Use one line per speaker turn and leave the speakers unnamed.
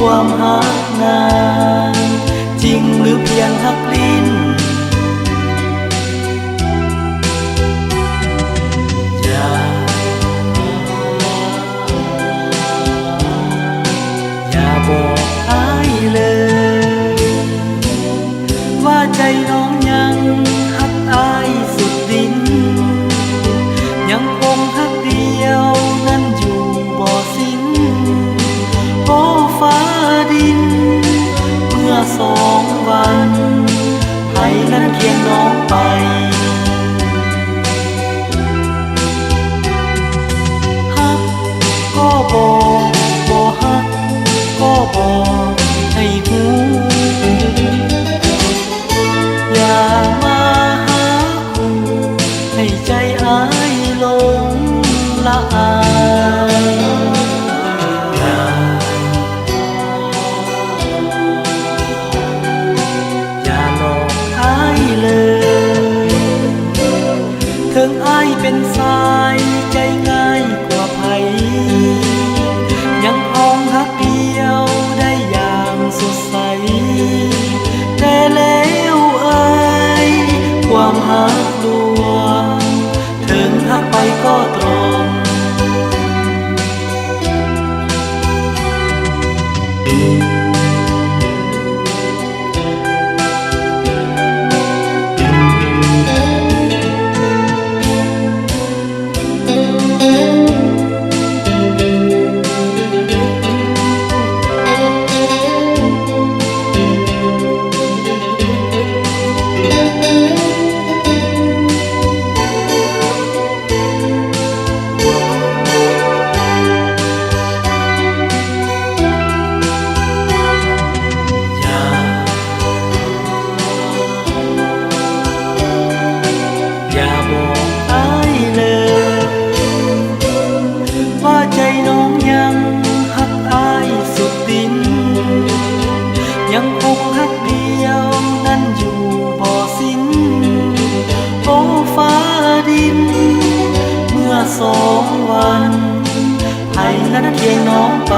ความหักนานจริงหรือเพียงหักลิ้นอย่าบอกอ้ายเลยว่าใจน้องยังหักอ้ายสุดดินยังคงหักเดียวนั้นอยู่บ่สิ้นโอ้ฟ้าดินเมื่อ2 วันไผนั้นเคียงน้องไปฮักก็บอกบ่ฮักก็บอกให้หูอย่ามาหาคู่ให้ใจอ้ายหลงละอายอย่าหลอกอ้ายเลยถึงอ้ายเป็นสายใจง่ายกว่าไผยังคงฮักเดียวได้อย่างสดใสแต่แล้วเอ่ยความฮักลวงถึงฮักไปก็ตรงอย่าบอกอ้ายเลยว่าใจน้องยังหักอ้ายสุดดินยังคงหักเดียวนั้นอยู่บ่สิ้นโอ้ฟ้าดินเมื่อ2 วันไผนั้นเคียงน้องไป